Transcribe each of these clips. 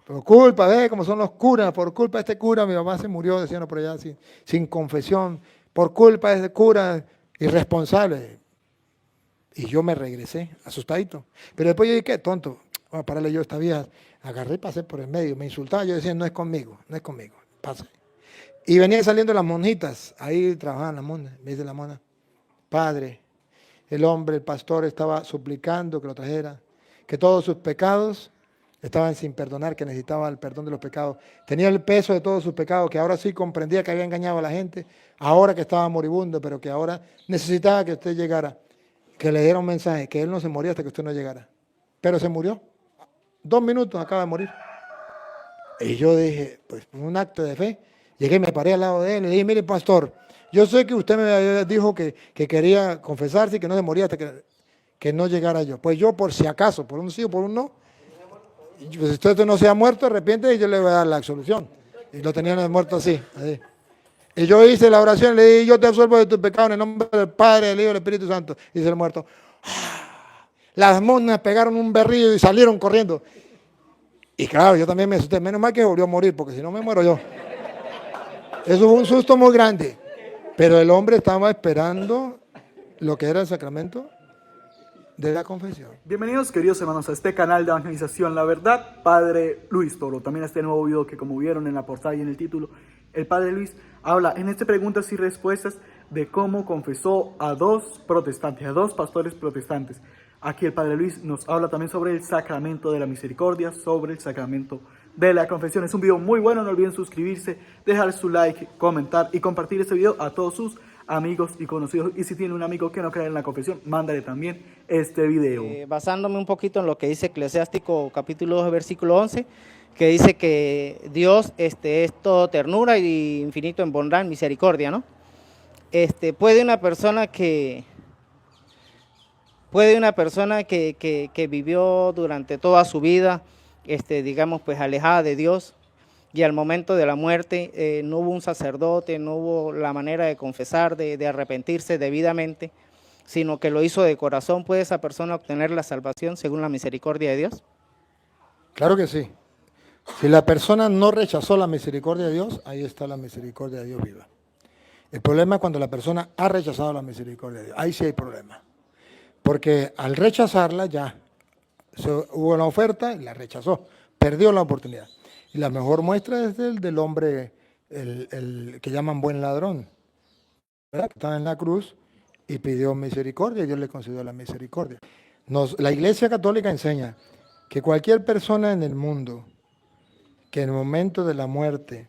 Por culpa, ve cómo son los curas, por culpa de este cura mi mamá se murió, decían por allá, sin confesión, por culpa de este cura irresponsable. Y yo me regresé, asustadito. Pero después yo dije, qué tonto, voy a pararle yo esta vieja. Agarré y pasé por el medio, me insultaba, yo decía, no es conmigo, no es conmigo, pase. Y venían saliendo las monjitas, ahí trabajaban las monjas, me dice la mona, padre, el hombre, el pastor estaba suplicando que lo trajera, que todos sus pecados estaban sin perdonar, que necesitaba el perdón de los pecados. Tenía el peso de todos sus pecados, que ahora sí comprendía que había engañado a la gente, ahora que estaba moribundo, pero que ahora necesitaba que usted llegara, que le diera un mensaje, que él no se moría hasta que usted no llegara. Pero se murió. 2 minutos acaba de morir. Y yo dije, pues un acto de fe, llegué, me paré al lado de él y le dije, mire pastor, yo sé que usted me dijo que quería confesarse y que no se moría hasta que no llegara yo. Pues yo por si acaso, por un sí o por un no, pues si usted no se ha muerto, arrepiente y yo le voy a dar la absolución. Y lo tenían muerto así. Y yo hice la oración, le dije, yo te absuelvo de tus pecados en el nombre del Padre, del Hijo y del Espíritu Santo. Y dice el muerto. Las monas pegaron un berrillo y salieron corriendo. Y claro, yo también me asusté. Menos mal que volvió a morir, porque si no me muero yo. Eso fue un susto muy grande. Pero el hombre estaba esperando lo que era el sacramento de la confesión. Bienvenidos, queridos hermanos, a este canal de evangelización La Verdad, Padre Luis Toro. También a este nuevo video que, como vieron en la portada y en el título, el Padre Luis habla en este preguntas y respuestas de cómo confesó a dos protestantes, a dos pastores protestantes. Aquí el Padre Luis nos habla también sobre el sacramento de la misericordia, sobre el sacramento de la confesión. Es un video muy bueno, no olviden suscribirse, dejar su like, comentar y compartir este video a todos sus amigos y conocidos. Y si tiene un amigo que no cree en la confesión, mándale también este video. Basándome un poquito en lo que dice Eclesiástico capítulo 2, versículo 11, que dice que Dios es todo ternura y infinito en bondad, en misericordia, ¿no? Puede una persona que vivió durante toda su vida, digamos, pues alejada de Dios, y al momento de la muerte no hubo un sacerdote, no hubo la manera de confesar, de arrepentirse debidamente, sino que lo hizo de corazón. ¿Puede esa persona obtener la salvación según la misericordia de Dios? Claro que sí. Si la persona no rechazó la misericordia de Dios, ahí está la misericordia de Dios viva. El problema es cuando la persona ha rechazado la misericordia de Dios. Ahí sí hay problema. Porque al rechazarla ya hubo una oferta y la rechazó. Perdió la oportunidad. Y la mejor muestra es el del hombre, el que llaman buen ladrón, ¿verdad? Que estaba en la cruz y pidió misericordia y Dios le concedió la misericordia. La Iglesia Católica enseña que cualquier persona en el mundo que en el momento de la muerte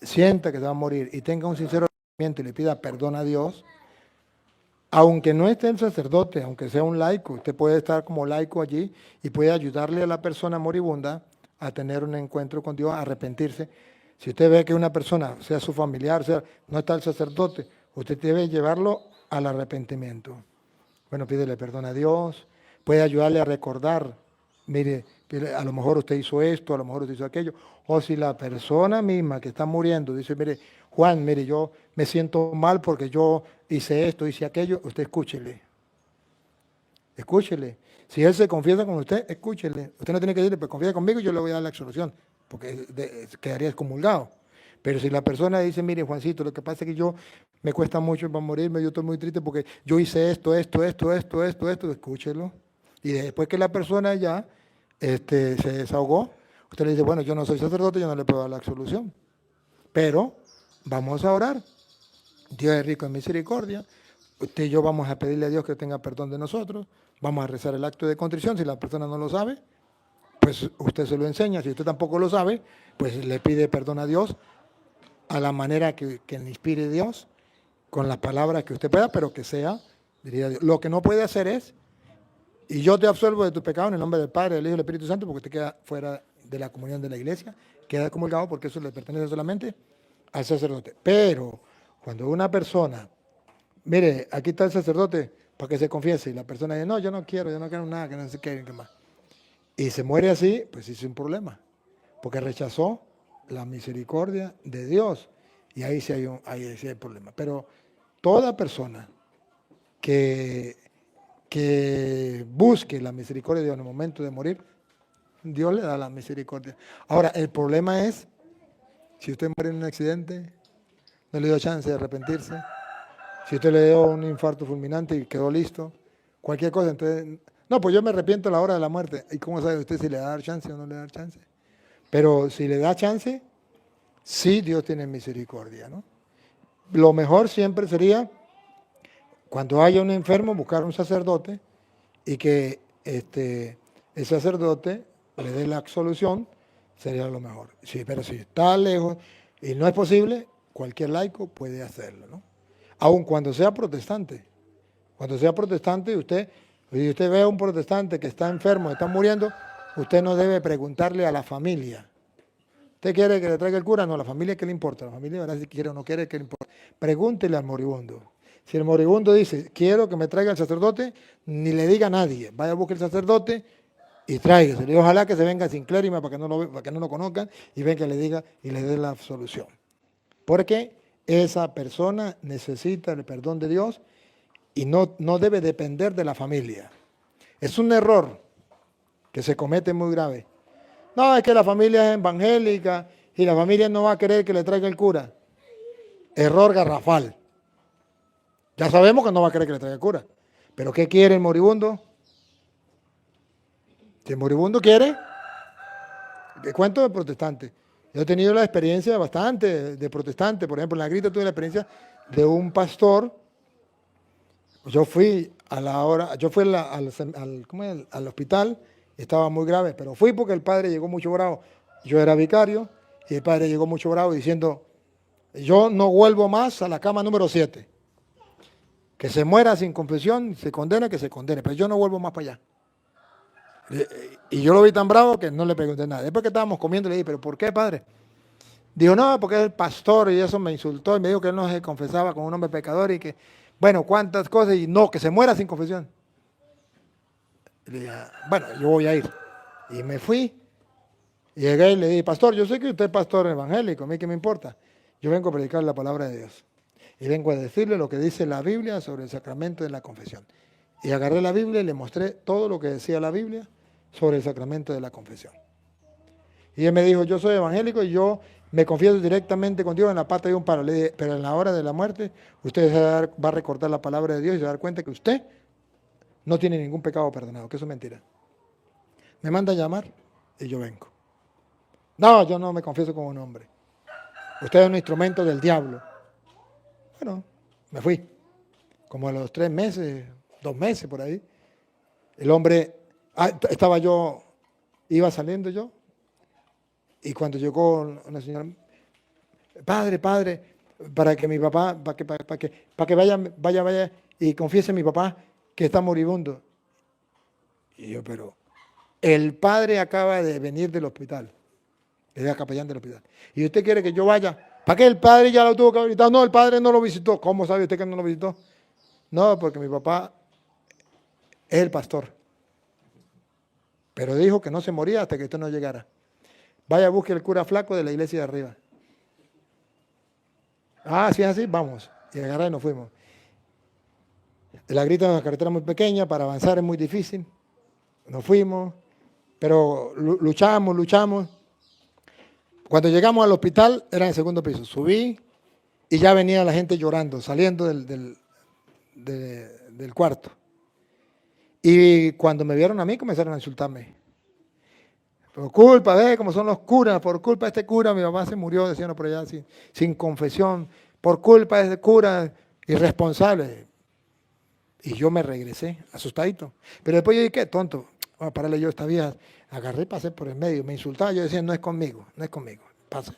sienta que se va a morir y tenga un sincero arrepentimiento y le pida perdón a Dios, aunque no esté el sacerdote, aunque sea un laico, usted puede estar como laico allí y puede ayudarle a la persona moribunda a tener un encuentro con Dios, a arrepentirse. Si usted ve que una persona, sea su familiar, no está el sacerdote, usted debe llevarlo al arrepentimiento. Bueno, pídele perdón a Dios, puede ayudarle a recordar, mire, a lo mejor usted hizo esto, a lo mejor usted hizo aquello. O si la persona misma que está muriendo dice, mire, Juan, mire, yo me siento mal porque yo hice esto, hice aquello, usted escúchele. Escúchele. Si él se confiesa con usted, escúchele. Usted no tiene que decirle, pues confía conmigo y yo le voy a dar la absolución, porque quedaría excomulgado. Pero si la persona dice, mire, Juancito, lo que pasa es que yo me cuesta mucho para morirme, yo estoy muy triste porque yo hice esto, escúchelo. Y después que la persona ya se desahogó, usted le dice, bueno, yo no soy sacerdote, yo no le puedo dar la absolución. Pero vamos a orar. Dios es rico en misericordia. Usted y yo vamos a pedirle a Dios que tenga perdón de nosotros. Vamos a rezar el acto de contrición. Si la persona no lo sabe, pues usted se lo enseña. Si usted tampoco lo sabe, pues le pide perdón a Dios a la manera que le inspire Dios, con las palabras que usted pueda, pero que sea, diría Dios. Lo que no puede hacer es, y yo te absuelvo de tus pecados en el nombre del Padre, del Hijo y del Espíritu Santo, porque usted queda fuera de la comunión de la iglesia, queda comulgado porque eso le pertenece solamente al sacerdote. Pero cuando una persona, mire, aquí está el sacerdote para que se confiese, y la persona dice, no, yo no quiero nada, que no sé qué más. Y se muere así, pues es un problema, porque rechazó la misericordia de Dios. Y ahí sí hay problema. Pero toda persona que busque la misericordia de Dios en el momento de morir, Dios le da la misericordia. Ahora, el problema es, si usted muere en un accidente, no le dio chance de arrepentirse. Si usted le dio un infarto fulminante y quedó listo, cualquier cosa, entonces, no, pues yo me arrepiento a la hora de la muerte. ¿Y cómo sabe usted si le va a dar chance o no le da chance? Pero si le da chance, sí Dios tiene misericordia, ¿no? Lo mejor siempre sería, cuando haya un enfermo, buscar un sacerdote y que el sacerdote le dé la absolución, sería lo mejor. Sí, pero si está lejos y no es posible, cualquier laico puede hacerlo, ¿no? Aun cuando sea protestante. Cuando sea protestante, si usted ve a un protestante que está enfermo, está muriendo, usted no debe preguntarle a la familia. ¿Usted quiere que le traiga el cura? No, la familia, ¿qué le importa? La familia verá si quiere o no quiere, ¿qué le importa? Pregúntele al moribundo. Si el moribundo dice, quiero que me traiga el sacerdote, ni le diga a nadie. Vaya a buscar el sacerdote y tráigase. Y ojalá que se venga sin clérima para que no lo conozcan y venga y le diga y le dé la absolución. Porque esa persona necesita el perdón de Dios y no debe depender de la familia. Es un error que se comete muy grave. No, es que la familia es evangélica y la familia no va a querer que le traiga el cura. Error garrafal. Ya sabemos que no va a querer que le traiga el cura. Pero ¿qué quiere el moribundo? Si el moribundo quiere, ¿qué cuento de protestante? Yo he tenido la experiencia bastante de protestante. Por ejemplo, en la Grita tuve la experiencia de un pastor. Yo fui al hospital, estaba muy grave, pero fui porque el padre llegó mucho bravo. Yo era vicario y el padre llegó mucho bravo diciendo, yo no vuelvo más a la cama número 7. Que se muera sin confesión, se condene, que se condene, pero yo no vuelvo más para allá. Y yo lo vi tan bravo que no le pregunté nada. Después que estábamos comiendo le dije, ¿pero por qué, padre? Dijo, no, porque es el pastor y eso me insultó y me dijo que él no se confesaba con un hombre pecador y que, bueno, cuántas cosas y no, que se muera sin confesión. Y le dije, bueno, yo voy a ir. Y me fui. Y llegué y le dije, pastor, yo sé que usted es pastor evangélico, a mí qué me importa. Yo vengo a predicar la palabra de Dios. Y vengo a decirle lo que dice la Biblia sobre el sacramento de la confesión. Y agarré la Biblia y le mostré todo lo que decía la Biblia sobre el sacramento de la confesión. Y él me dijo, yo soy evangélico y yo me confieso directamente con Dios en la pata de un palo. Le dije, pero en la hora de la muerte, usted va a recordar la palabra de Dios y se va a dar cuenta que usted no tiene ningún pecado perdonado, que eso es mentira. Me manda a llamar y yo vengo. No, yo no me confieso como un hombre. Usted es un instrumento del diablo. Bueno, me fui. Como a los 3 meses, 2 meses por ahí. El hombre, iba saliendo yo. Y cuando llegó una señora, padre, para que mi papá, para que vaya y confiese a mi papá que está moribundo. Y yo, pero el padre acaba de venir del hospital. Era capellán del hospital. Y usted quiere que yo vaya. ¿Para qué el padre ya lo tuvo que haber visitado? No, el padre no lo visitó. ¿Cómo sabe usted que no lo visitó? No, porque mi papá es el pastor. Pero dijo que no se moría hasta que usted no llegara. Vaya, busque el cura flaco de la iglesia de arriba. Ah, sí es así, vamos. Y agarré y nos fuimos. La Grita es una carretera muy pequeña, para avanzar es muy difícil. Nos fuimos, pero luchamos. Cuando llegamos al hospital, era en el 2.º piso. Subí y ya venía la gente llorando, saliendo del cuarto. Y cuando me vieron a mí, comenzaron a insultarme. Por culpa de como son los curas, por culpa de este cura, mi mamá se murió, decían por allá, sin confesión. Por culpa de este cura irresponsable. Y yo me regresé, asustadito. Pero después yo dije, qué tonto. Vamos a pararle yo esta vieja. Agarré y pasé por el medio. Me insultaba, yo decía, no es conmigo. Pasé.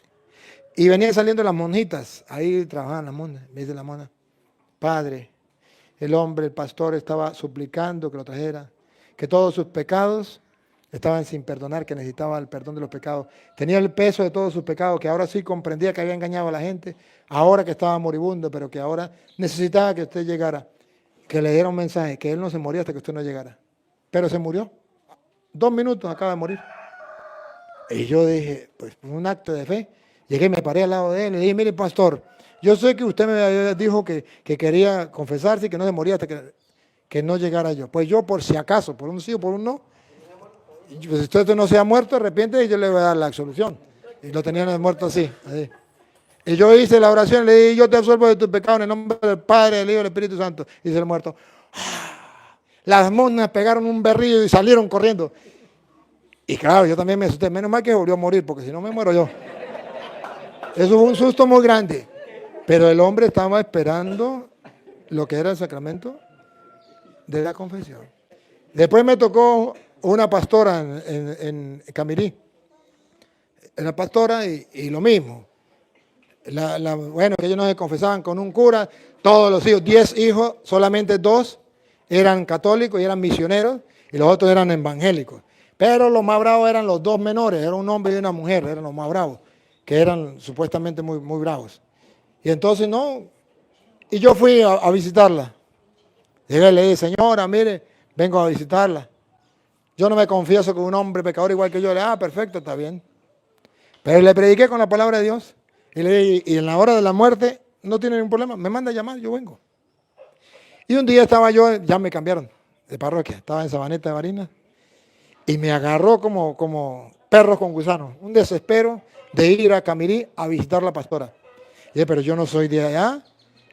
Y venían saliendo las monjitas. Ahí trabajaban las monjas. Me dice la monja, padre, el pastor estaba suplicando que lo trajera, que todos sus pecados estaban sin perdonar, que necesitaba el perdón de los pecados. Tenía el peso de todos sus pecados, que ahora sí comprendía que había engañado a la gente, ahora que estaba moribundo, pero que ahora necesitaba que usted llegara, que le diera un mensaje, que él no se moría hasta que usted no llegara. Pero se murió. 2 minutos acaba de morir. Y yo dije, pues un acto de fe, llegué, me paré al lado de él y le dije, mire pastor, yo sé que usted me dijo que quería confesarse y que no se moría hasta que no llegara yo. Pues yo por si acaso, por un sí o por un no, Y, pues, si usted no se ha muerto, arrepiente y yo le voy a dar la absolución. Y lo tenían muerto así. Y yo hice la oración, le dije, yo te absuelvo de tus pecados en el nombre del Padre, del Hijo y del Espíritu Santo. Y dice el muerto. Las monas pegaron un berrillo y salieron corriendo. Y claro, yo también me asusté. Menos mal que volvió a morir, porque si no me muero yo. Eso fue un susto muy grande. Pero el hombre estaba esperando lo que era el sacramento de la confesión. Después me tocó una pastora en Camirí. Era pastora y lo mismo. Bueno, que ellos no se confesaban con un cura. Todos los hijos, 10 hijos, solamente 2 eran católicos y eran misioneros. Y los otros eran evangélicos. Pero los más bravos eran los 2 menores. Era un hombre y una mujer. Eran los más bravos. Que eran supuestamente muy, muy bravos. Y entonces no. Y yo fui a visitarla. Llegué y le dije, señora, mire, vengo a visitarla. Yo no me confieso con un hombre pecador igual que yo. Le dije, perfecto, está bien. Pero le prediqué con la palabra de Dios. Y le dije, y en la hora de la muerte no tiene ningún problema. Me manda a llamar, yo vengo. Y un día estaba yo, ya me cambiaron de parroquia. Estaba en Sabaneta de Barinas. Y me agarró como perros con gusanos. Un desespero de ir a Camirí a visitar a la pastora. Y dije, pero yo no soy de allá.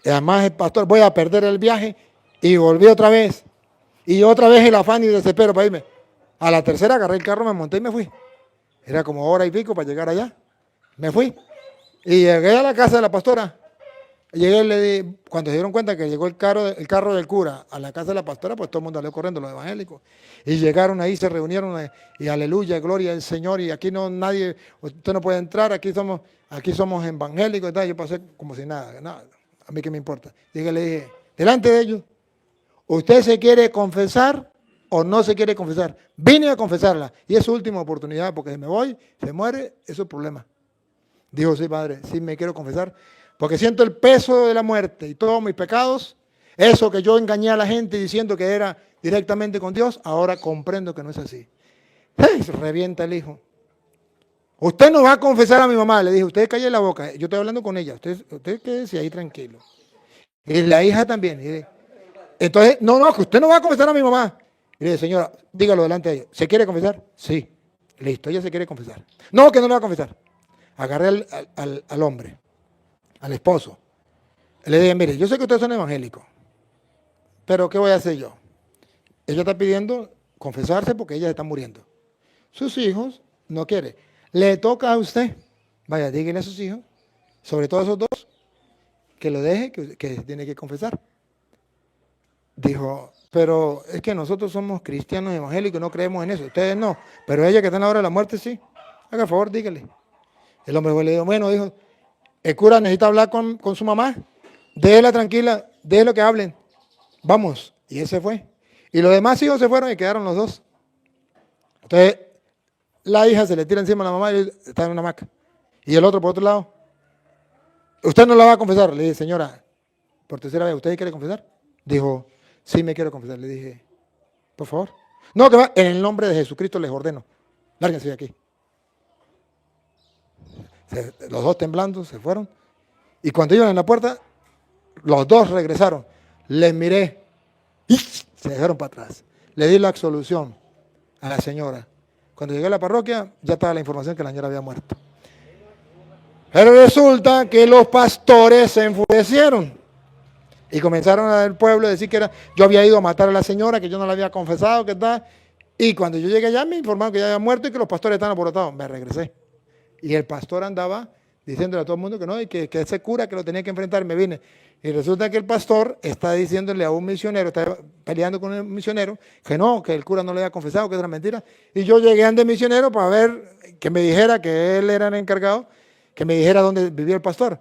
Y además el pastor, voy a perder el viaje. Y volví otra vez. Y otra vez el afán y el desespero para irme. A la tercera agarré el carro, me monté y me fui. Era como hora y pico para llegar allá. Me fui. Y llegué a la casa de la pastora. Llegué y le di, cuando se dieron cuenta que llegó el carro del cura a la casa de la pastora, pues todo el mundo salió corriendo, los evangélicos. Y llegaron ahí, se reunieron y aleluya, gloria al Señor. Y aquí no nadie, usted no puede entrar, aquí somos evangélicos y tal. Yo pasé como si nada, a mí qué me importa. Llegué y le dije, delante de ellos, ¿usted se quiere confesar o no se quiere confesar? Vine a confesarla y es su última oportunidad porque si me voy, se muere, es su problema. Dijo, sí, padre, sí me quiero confesar porque siento el peso de la muerte y todos mis pecados, eso que yo engañé a la gente diciendo que era directamente con Dios, ahora comprendo que no es así. ¡Hey! Revienta el hijo. Usted no va a confesar a mi mamá, le dije, usted calle la boca, yo estoy hablando con ella, usted quédese ahí tranquilo. Y la hija también. Entonces, no, que usted no va a confesar a mi mamá. Y le dije, señora, dígalo delante de ella. ¿Se quiere confesar? Sí. Listo, ella se quiere confesar. No, que no le va a confesar. Agarré al hombre, al esposo. Le dije, mire, yo sé que ustedes son evangélicos, pero ¿qué voy a hacer yo? Ella está pidiendo confesarse porque ella está muriendo. Sus hijos no quieren. Le toca a usted. Vaya, díganle a sus hijos, sobre todo a esos 2, que lo deje, que tiene que confesar. Dijo, pero es que nosotros somos cristianos evangélicos, no creemos en eso. Ustedes no, pero ella que está en la hora de la muerte, sí. Haga favor, dígale. El hombre le dijo, bueno, dijo, el cura necesita hablar con su mamá. Déjela tranquila, déjelo que hablen. Vamos. Y ese fue. Y los demás hijos se fueron y quedaron los 2. Entonces, la hija se le tira encima a la mamá y está en una hamaca. Y el otro por otro lado. Usted no la va a confesar. Le dije, señora, por tercera vez, ¿usted quiere confesar? Dijo, sí me quiero confesar. Le dije, por favor. No, que va, en el nombre de Jesucristo les ordeno. Lárguense de aquí. Los 2 temblando se fueron. Y cuando iban en la puerta, los 2 regresaron. Les miré. Y se dejaron para atrás. Le di la absolución a la señora. Cuando llegué a la parroquia, ya estaba la información que la señora había muerto. Pero resulta que los pastores se enfurecieron. Y comenzaron al pueblo a decir que yo había ido a matar a la señora, que yo no la había confesado, que tal. Y cuando yo llegué allá me informaron que ya había muerto y que los pastores estaban alborotados. Me regresé. Y el pastor andaba diciéndole a todo el mundo que no, y que ese cura que lo tenía que enfrentar, me vine. Y resulta que el pastor está diciéndole a un misionero, está peleando con un misionero, que no, que el cura no le había confesado, que era mentira. Y yo llegué ante el misionero para ver, que me dijera que él era el encargado, que me dijera dónde vivía el pastor.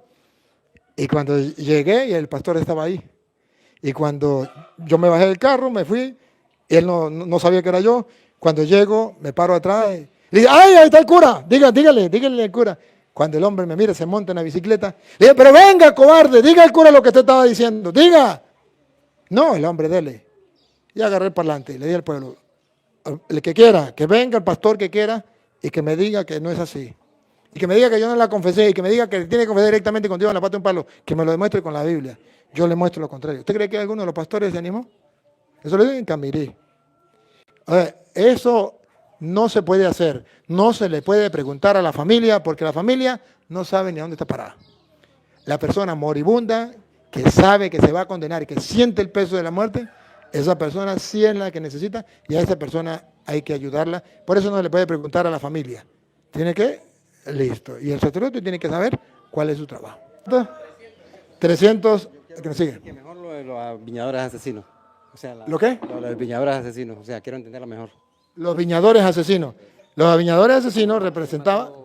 Y cuando llegué, y el pastor estaba ahí. Y cuando yo me bajé del carro, me fui, y él no sabía que era yo. Cuando llego, me paro atrás, y le digo, ¡ay, ahí está el cura! Dígale al cura. Cuando el hombre me mira, se monta en la bicicleta, le digo, pero venga, cobarde, diga al cura lo que usted estaba diciendo, diga. No, el hombre, dele. Y agarré el parlante y le dije al pueblo, el que quiera, que venga el pastor que quiera y que me diga que no es así. Y que me diga que yo no la confesé y que me diga que tiene que confesar directamente con Dios en la pata de un palo, que me lo demuestre con la Biblia. Yo le muestro lo contrario. ¿Usted cree que alguno de los pastores se animó? Eso lo digo en Camirí. A ver, eso no se puede hacer. No se le puede preguntar a la familia porque la familia no sabe ni a dónde está parada. La persona moribunda que sabe que se va a condenar y que siente el peso de la muerte, esa persona sí es la que necesita y a esa persona hay que ayudarla. Por eso no le puede preguntar a la familia. Tiene que, listo. Y el sacerdote tiene que saber cuál es su trabajo. Entonces, 300, que nos sigue. Que mejor lo de los viñadores asesinos. O sea, ¿Lo qué? Lo de los viñadores asesinos. O sea, quiero entenderlo mejor. Los viñadores asesinos. Los viñadores asesinos representaban...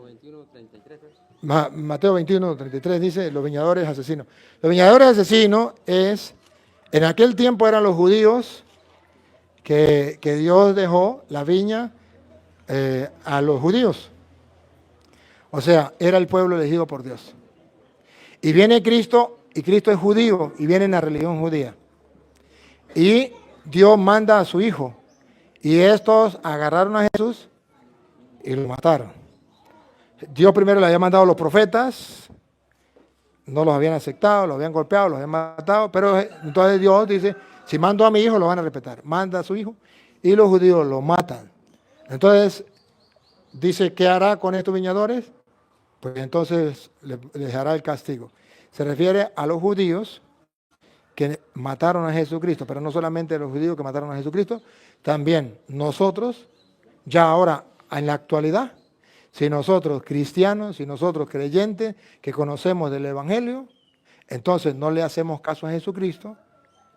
Mateo 21, 33 dice los viñadores asesinos. Los viñadores asesinos es, en aquel tiempo eran los judíos que Dios dejó la viña a los judíos. O sea, era el pueblo elegido por Dios. Y viene Cristo, y Cristo es judío, y viene en la religión judía. Y Dios manda a su hijo. Y estos agarraron a Jesús y lo mataron. Dios primero le había mandado a los profetas, no los habían aceptado, los habían golpeado, los habían matado, pero entonces Dios dice, si mando a mi hijo, lo van a respetar. Manda a su hijo y los judíos lo matan. Entonces, dice, ¿qué hará con estos viñadores? Pues entonces les hará el castigo. Se refiere a los judíos que mataron a Jesucristo, pero no solamente los judíos que mataron a Jesucristo, también nosotros, ya ahora en la actualidad, si nosotros cristianos, si nosotros creyentes que conocemos del Evangelio, entonces no le hacemos caso a Jesucristo,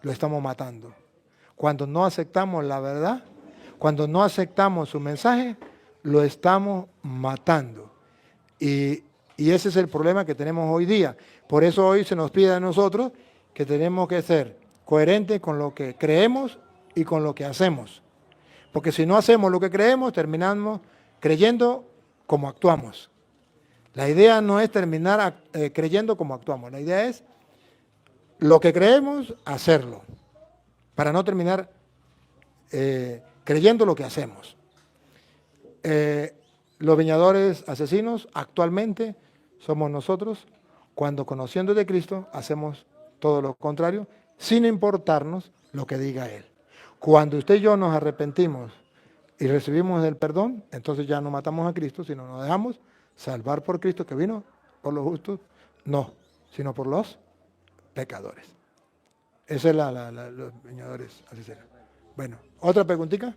lo estamos matando. Cuando no aceptamos la verdad, cuando no aceptamos su mensaje, lo estamos matando. Y ese es el problema que tenemos hoy día. Por eso hoy se nos pide a nosotros que tenemos que ser coherentes con lo que creemos y con lo que hacemos. Porque si no hacemos lo que creemos, terminamos creyendo como actuamos. La idea no es terminar creyendo como actuamos. La idea es lo que creemos, hacerlo. Para no terminar creyendo lo que hacemos. Los viñadores asesinos actualmente somos nosotros, cuando conociendo de Cristo hacemos todo lo contrario, sin importarnos lo que diga Él. Cuando usted y yo nos arrepentimos y recibimos el perdón, entonces ya no matamos a Cristo, sino nos dejamos salvar por Cristo, que vino por los justos, no, sino por los pecadores. Esa es los viñadores asesinos. Bueno, ¿otra preguntita?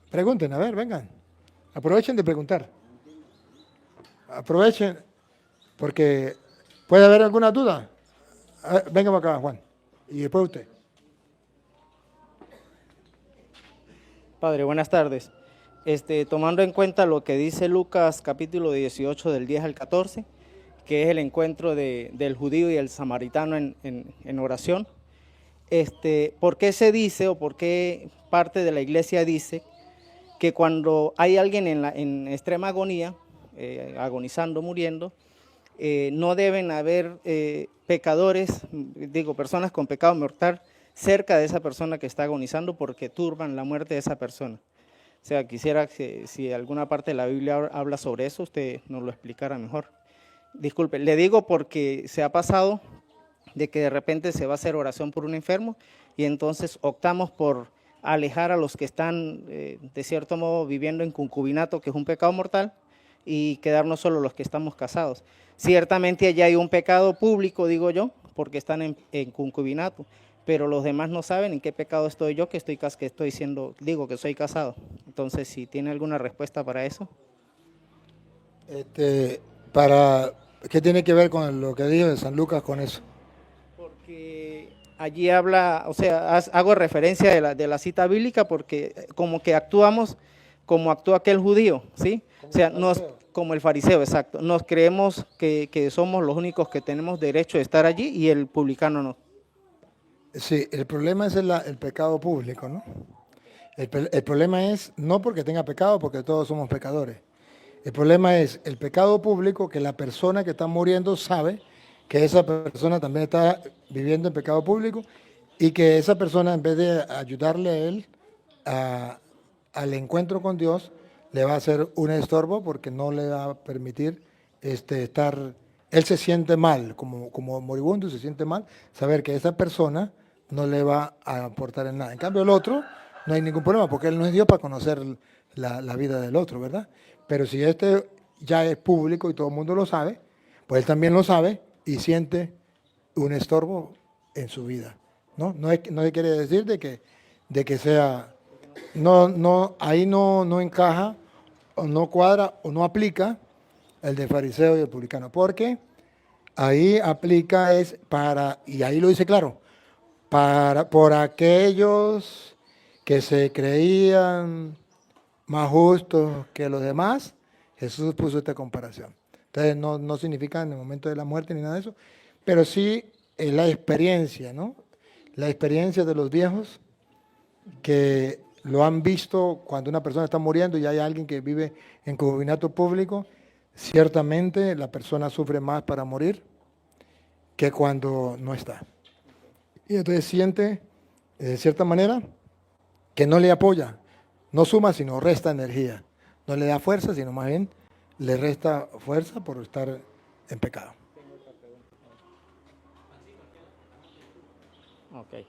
Pregunten, a ver, vengan. Aprovechen de preguntar. Aprovechen, porque puede haber alguna duda. Venga para acá, Juan. Y después usted. Padre, buenas tardes. Tomando en cuenta lo que dice Lucas capítulo 18 del 10 al 14, que es el encuentro del judío y el samaritano en oración, ¿por qué se dice o por qué parte de la iglesia dice que cuando hay alguien en extrema agonía, agonizando, muriendo, no deben haber pecadores, personas con pecado mortal cerca de esa persona que está agonizando porque turban la muerte de esa persona? O sea, quisiera que si alguna parte de la Biblia habla sobre eso, usted nos lo explicara mejor. Disculpe, le digo porque se ha pasado de que de repente se va a hacer oración por un enfermo y entonces optamos por alejar a los que están de cierto modo viviendo en concubinato, que es un pecado mortal, y quedarnos solo los que estamos casados. Ciertamente allá hay un pecado público, digo yo, porque están en concubinato, pero los demás no saben en qué pecado estoy yo, que soy casado. Entonces, si tiene alguna respuesta para eso. ¿Qué tiene que ver con lo que dijo de San Lucas con eso? Porque allí habla, o sea, hago referencia de la cita bíblica porque como que actuamos como actúa aquel judío, ¿sí? O sea, como el fariseo, exacto. Nos creemos que somos los únicos que tenemos derecho de estar allí y el publicano no. Sí, el problema es el pecado público, ¿no? El problema es no porque tenga pecado, porque todos somos pecadores. El problema es el pecado público, que la persona que está muriendo sabe que esa persona también está viviendo en pecado público y que esa persona, en vez de ayudarle a él al encuentro con Dios, le va a hacer un estorbo porque no le va a permitir estar. Él se siente mal, como moribundo, se siente mal, saber que esa persona no le va a aportar en nada. En cambio, el otro no hay ningún problema, porque Él no es Dios para conocer la vida del otro, ¿verdad? Pero si este ya es público y todo el mundo lo sabe, pues Él también lo sabe y siente un estorbo en su vida, ¿no? No se quiere decir de que sea, ahí no encaja, o no cuadra, o no aplica el de fariseo y el publicano, porque ahí aplica es para, y ahí lo dice claro, por aquellos que se creían más justos que los demás, Jesús puso esta comparación. Entonces no significa en el momento de la muerte ni nada de eso, pero sí la experiencia, ¿no? La experiencia de los viejos que lo han visto cuando una persona está muriendo y hay alguien que vive en concubinato público, ciertamente la persona sufre más para morir que cuando no está. Y entonces siente, de cierta manera, que no le apoya, no suma, sino resta energía. No le da fuerza, sino más bien le resta fuerza por estar en pecado. Ok.